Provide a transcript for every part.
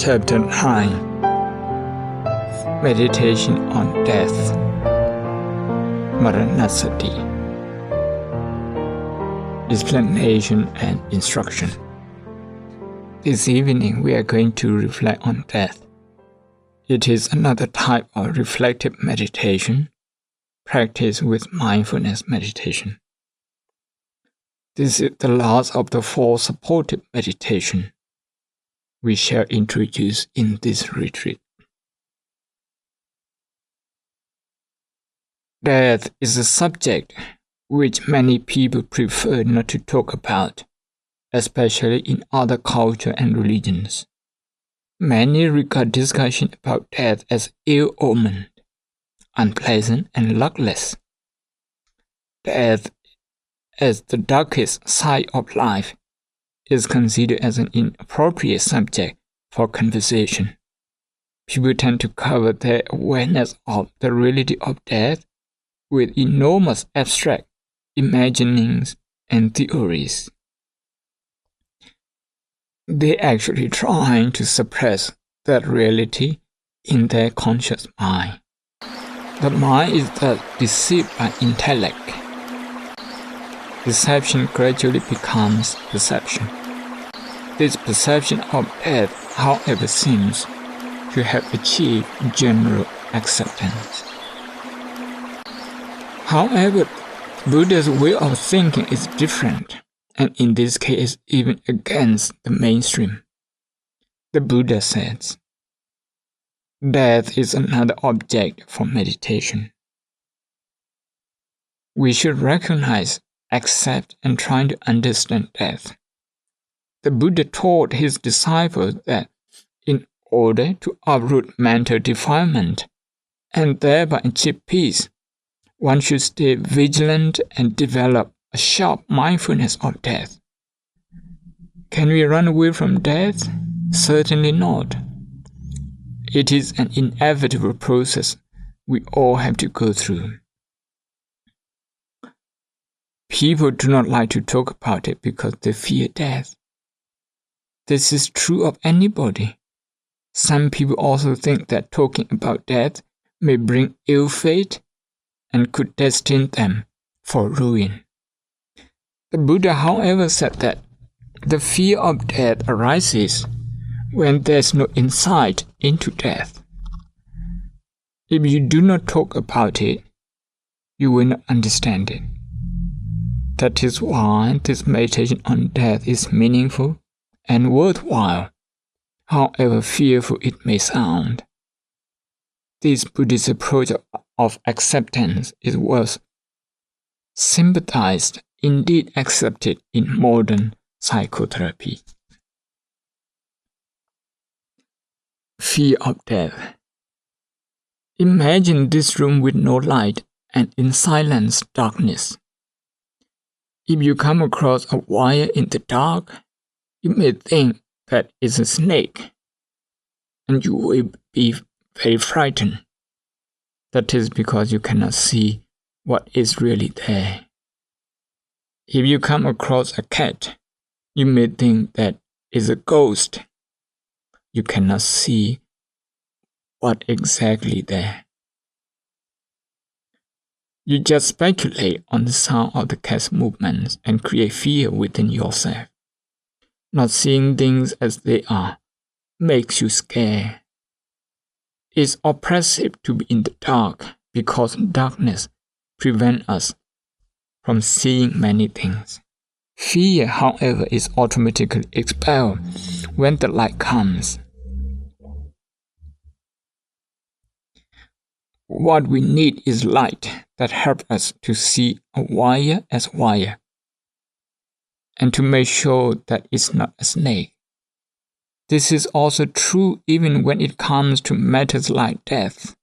Chapter 9 Meditation on Death Maranasati Explanation and Instruction. This evening we are going to reflect on death. It is another type of reflective meditation practiced with mindfulness meditation. This is the last of the 4 supportive meditation we shall introduce in this retreat. Death is a subject which many people prefer not to talk about, especially in other cultures and religions. Many regard discussion about death as ill-omened, unpleasant, and luckless. Death, as the darkest side of life, is considered as an inappropriate subject for conversation. People tend to cover their awareness of the reality of death with enormous abstract imaginings and theories. They actually trying to suppress that reality in their conscious mind. The mind is thus deceived by intellect. Deception gradually becomes perception. This perception of death, however, seems to have achieved general acceptance. However, Buddha's way of thinking is different, and in this case even against the mainstream. The Buddha says, death is another object for meditation. We should recognize, accept, and try to understand death. The Buddha taught his disciples that in order to uproot mental defilement and thereby achieve peace, one should stay vigilant and develop a sharp mindfulness of death. Can we run away from death? Certainly not. It is an inevitable process we all have to go through. People do not like to talk about it because they fear death. This is true of anybody. Some people also think that talking about death may bring ill fate and could destine them for ruin. The Buddha, however, said that the fear of death arises when there is no insight into death. If you do not talk about it, you will not understand it. That is why this meditation on death is meaningful and worthwhile, however fearful it may sound. This Buddhist approach of acceptance is worth sympathized, indeed accepted in modern psychotherapy. Fear of death. Imagine this room with no light and in silence darkness. If you come across a wire in the dark, you may think that it's a snake, and you will be very frightened. That is because you cannot see what is really there. If you come across a cat, you may think that it's a ghost. You cannot see what exactly there. You just speculate on the sound of the cat's movements and create fear within yourself. Not seeing things as they are makes you scared. It's oppressive to be in the dark because darkness prevents us from seeing many things. Fear, however, is automatically expelled when the light comes. What we need is light that helps us to see a wire as wire, and to make sure that it's not a snake. This is also true even when it comes to matters like death.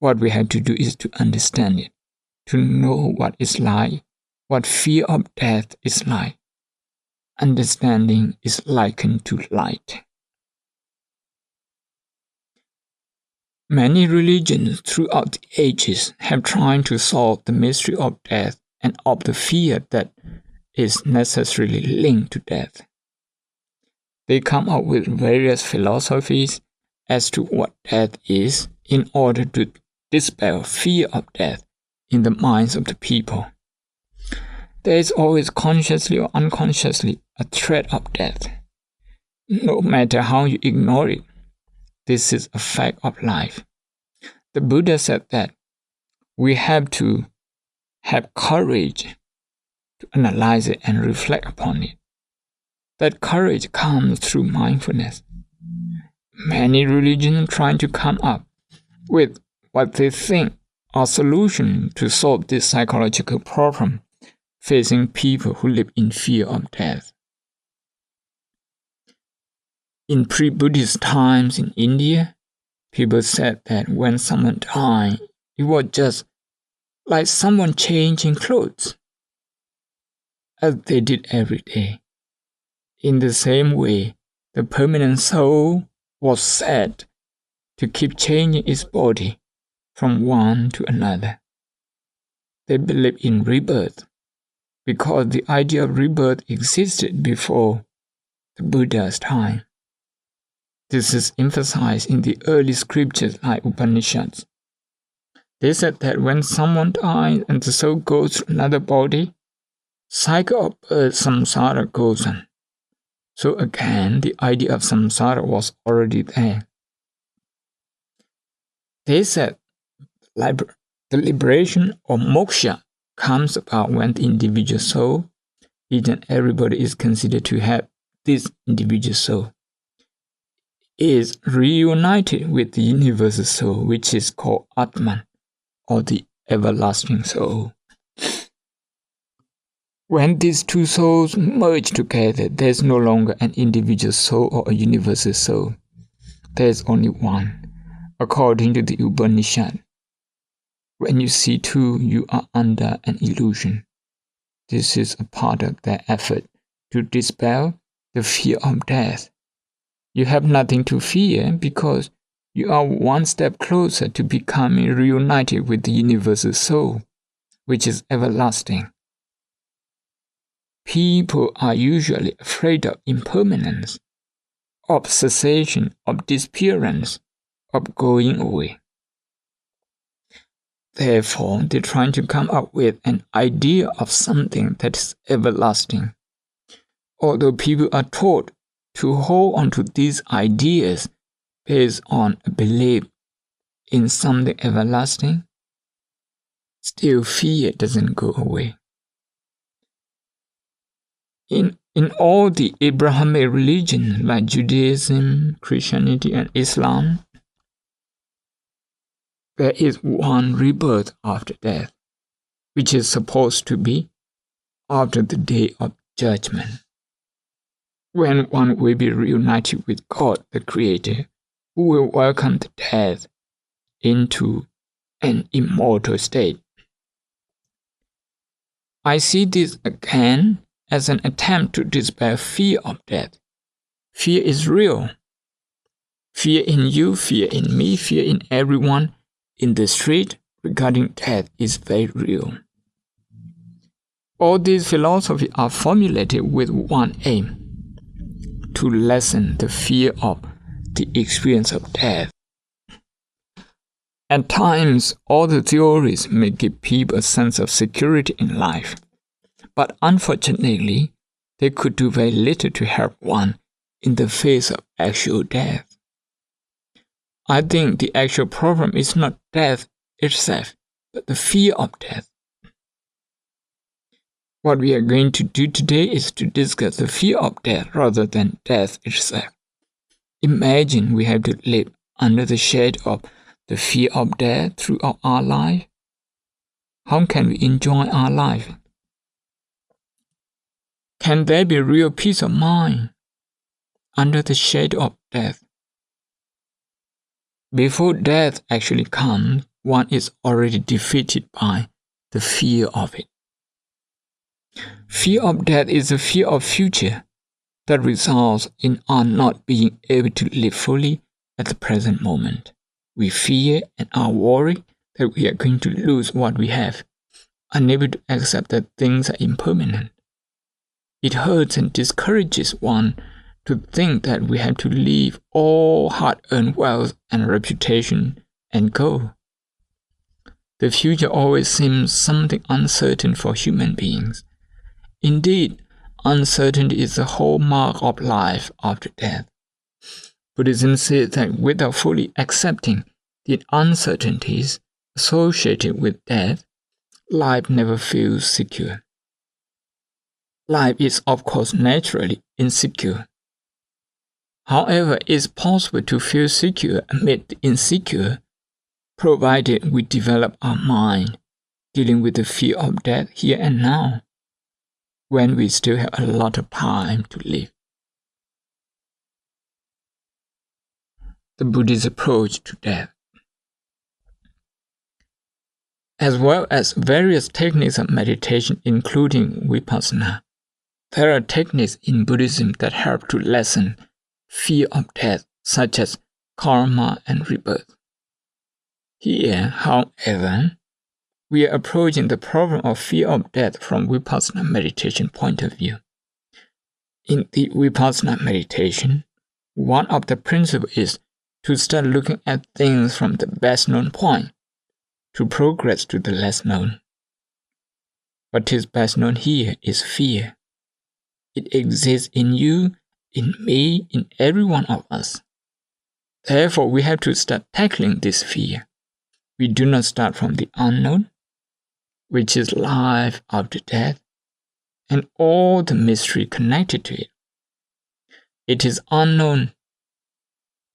What we have to do is to understand it, to know what it's like, what fear of death is like. Understanding is likened to light. Many religions throughout the ages have tried to solve the mystery of death and of the fear that is necessarily linked to death. They come up with various philosophies as to what death is in order to dispel fear of death in the minds of the people. There is always consciously or unconsciously a threat of death. No matter how you ignore it, this is a fact of life. The Buddha said that we have to have courage to analyze it and reflect upon it. That courage comes through mindfulness. Many religions are trying to come up with what they think are solutions to solve this psychological problem facing people who live in fear of death. In pre-Buddhist times in India, people said that when someone died, it was just like someone changing clothes, as they did every day. In the same way, the permanent soul was said to keep changing its body from one to another. They believed in rebirth because the idea of rebirth existed before the Buddha's time. This is emphasized in the early scriptures like Upanishads. They said that when someone dies and the soul goes to another body, cycle of birth samsara goes on. So again, the idea of samsara was already there. They said the liberation or moksha comes about when the individual soul, each and everybody is considered to have this individual soul, is reunited with the universal soul, which is called Atman, or the everlasting soul. When these two souls merge together, there is no longer an individual soul or a universal soul. There is only one, according to the Upanishad. When you see two, you are under an illusion. This is a part of their effort to dispel the fear of death. You have nothing to fear because you are one step closer to becoming reunited with the universal soul, which is everlasting. People are usually afraid of impermanence, of cessation, of disappearance, of going away. Therefore, they're trying to come up with an idea of something that is everlasting. Although people are taught to hold on to these ideas based on a belief in something everlasting, still fear doesn't go away. In all the Abrahamic religions like Judaism, Christianity, and Islam, there is one rebirth after death, which is supposed to be after the day of judgment, when one will be reunited with God, the Creator, who will welcome the death into an immortal state. I see this again as an attempt to dispel fear of death. Fear is real. Fear in you, fear in me, fear in everyone in the street regarding death is very real. All these philosophies are formulated with one aim: to lessen the fear of the experience of death. At times, all the theories may give people a sense of security in life, but unfortunately, they could do very little to help one in the face of actual death. I think the actual problem is not death itself, but the fear of death. What we are going to do today is to discuss the fear of death rather than death itself. Imagine we have to live under the shade of the fear of death throughout our life. How can we enjoy our life? Can there be real peace of mind under the shade of death? Before death actually comes, one is already defeated by the fear of it. Fear of death is a fear of future that results in our not being able to live fully at the present moment. We fear and are worried that we are going to lose what we have, unable to accept that things are impermanent. It hurts and discourages one to think that we have to leave all hard-earned wealth and reputation and go. The future always seems something uncertain for human beings. Indeed, uncertainty is the hallmark of life after death. Buddhism says that without fully accepting the uncertainties associated with death, life never feels secure. Life is, of course, naturally insecure. However, it is possible to feel secure amid the insecure, provided we develop our mind dealing with the fear of death here and now, when we still have a lot of time to live. The Buddhist approach to death. As well as various techniques of meditation, including vipassana, there are techniques in Buddhism that help to lessen fear of death, such as karma and rebirth. Here, however, we are approaching the problem of fear of death from vipassana meditation point of view. In the vipassana meditation, one of the principles is to start looking at things from the best known point, to progress to the less known. What is best known here is fear. It exists in you, in me, in every one of us. Therefore, we have to start tackling this fear. We do not start from the unknown, which is life after death, and all the mystery connected to it. It is unknown.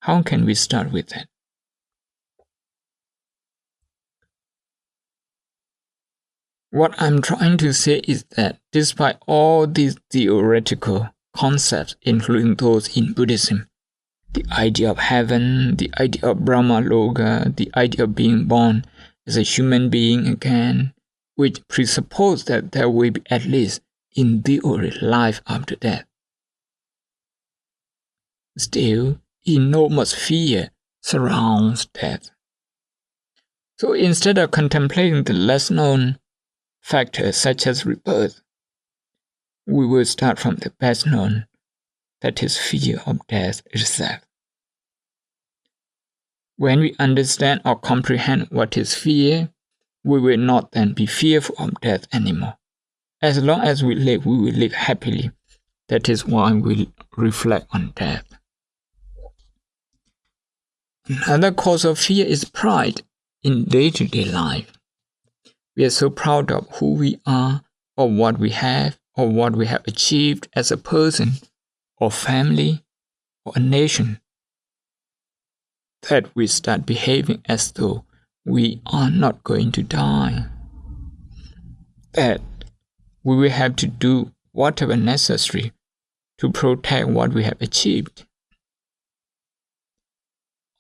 How can we start with that? What I'm trying to say is that despite all these theoretical concepts, including those in Buddhism, the idea of heaven, the idea of Brahma Loka, the idea of being born as a human being again, which presuppose that there will be at least in theory life after death. Still, enormous fear surrounds death. So instead of contemplating the less known factors such as rebirth, we will start from the best known, that is fear of death itself. When we understand or comprehend what is fear, we will not then be fearful of death anymore. As long as we live, we will live happily. That is why we reflect on death. Another cause of fear is pride in day-to-day life. We are so proud of who we are, or what we have achieved as a person, or family, or a nation, that we start behaving as though we are not going to die. That we will have to do whatever necessary to protect what we have achieved.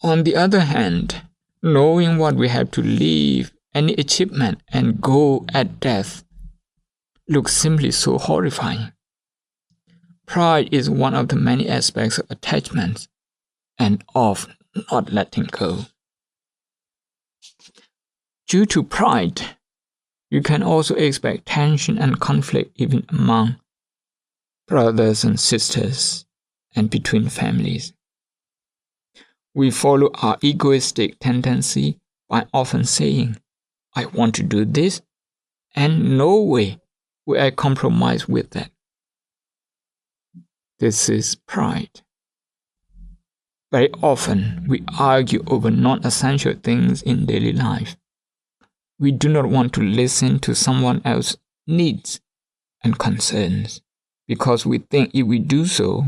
On the other hand, knowing what we have to leave any achievement and go at death looks simply so horrifying. Pride is one of the many aspects of attachment and of not letting go. Due to pride, you can also expect tension and conflict even among brothers and sisters and between families. We follow our egoistic tendency by often saying, I want to do this, and no way will I compromise with that. This is pride. Very often, we argue over non-essential things in daily life. We do not want to listen to someone else's needs and concerns because we think if we do so,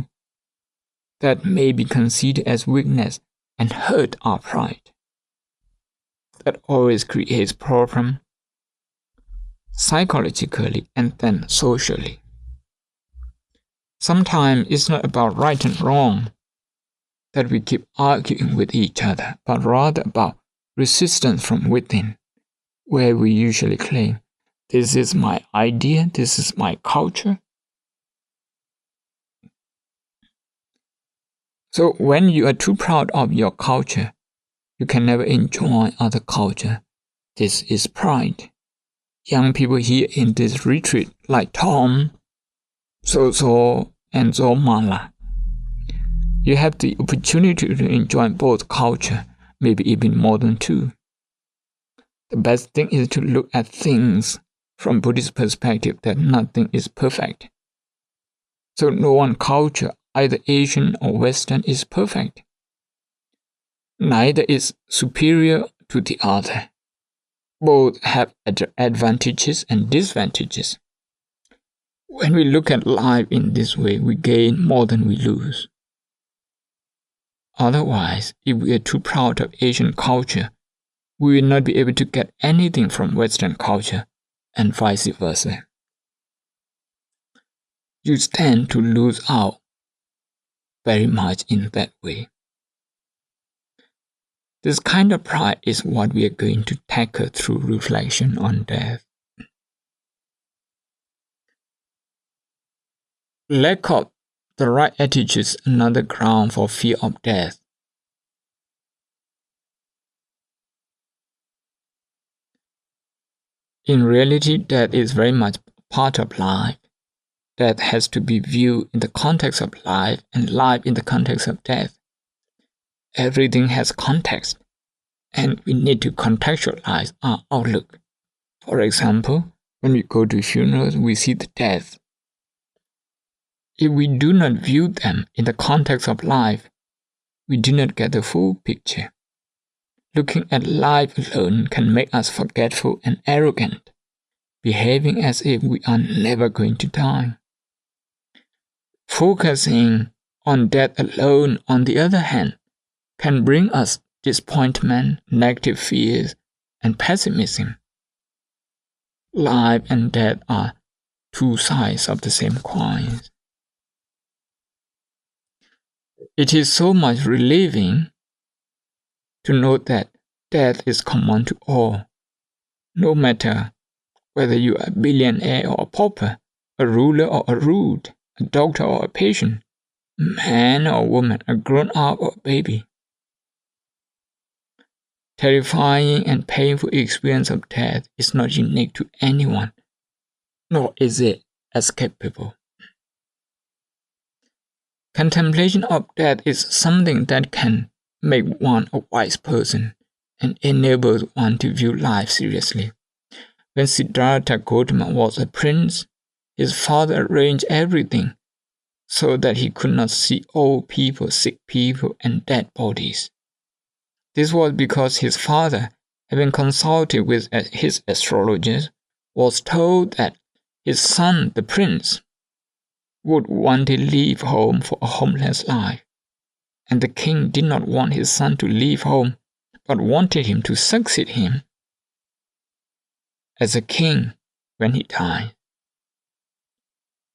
that may be considered as weakness and hurt our pride. That always creates problems psychologically and then socially. Sometimes it's not about right and wrong that we keep arguing with each other, but rather about resistance from within, where we usually claim, this is my idea, this is my culture. So when you are too proud of your culture, you can never enjoy other culture. This is pride. Young people here in this retreat, like Tom, So and Mala, you have the opportunity to enjoy both culture, maybe even more than two. The best thing is to look at things from Buddhist perspective that nothing is perfect. So no one culture, either Asian or Western, is perfect. Neither is superior to the other. Both have advantages and disadvantages. When we look at life in this way, we gain more than we lose. Otherwise, if we are too proud of Asian culture, we will not be able to get anything from Western culture, and vice versa. You stand to lose out very much in that way. This kind of pride is what we are going to tackle through reflection on death. Lack of the right attitude is another ground for fear of death. In reality, death is very much part of life. Death has to be viewed in the context of life and life in the context of death. Everything has context, and we need to contextualize our outlook. For example, when we go to funerals, we see the death. If we do not view them in the context of life, we do not get the full picture. Looking at life alone can make us forgetful and arrogant, behaving as if we are never going to die. Focusing on death alone, on the other hand, can bring us disappointment, negative fears, and pessimism. Life and death are two sides of the same coin. It is so much relieving to note that death is common to all, no matter whether you are a billionaire or a pauper, a ruler or a rude, a doctor or a patient, a man or a woman, a grown-up or a baby. Terrifying and painful experience of death is not unique to anyone, nor is it escapable. Contemplation of death is something that can make one a wise person and enables one to view life seriously. When Siddhartha Gautama was a prince, his father arranged everything so that he could not see old people, sick people, and dead bodies. This was because his father, having consulted with his astrologers, was told that his son, the prince, would one day leave home for a homeless life, and the king did not want his son to leave home, but wanted him to succeed him as a king when he died.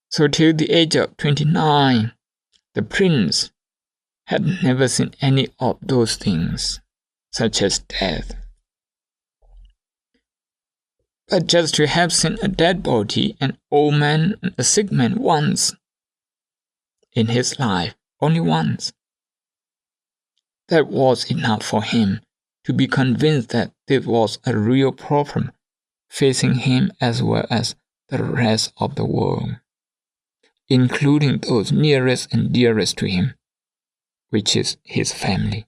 So till the age of 29, the prince had never seen any of those things, such as death. But just to have seen a dead body, an old man, and a sick man once in his life, only once, that was enough for him to be convinced that this was a real problem facing him as well as the rest of the world, including those nearest and dearest to him, which is his family.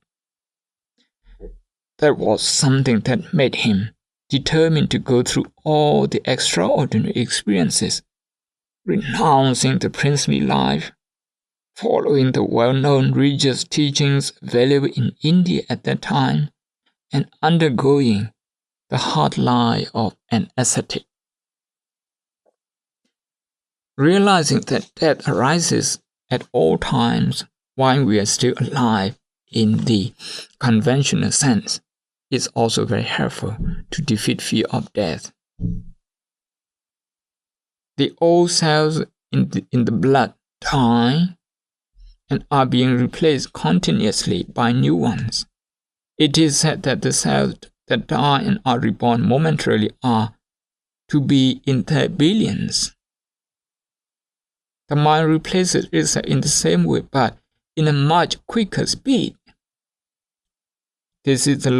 That was something that made him determined to go through all the extraordinary experiences, renouncing the princely life, following the well-known religious teachings available in India at that time, and undergoing the hard life of an ascetic. Realizing that death arises at all times while we are still alive in the conventional sense is also very helpful to defeat fear of death. The old cells in the blood die and are being replaced continuously by new ones. It is said that the cells that die and are reborn momentarily are to be in their billions. The mind replaces itself in the same way, but in a much quicker speed. This is the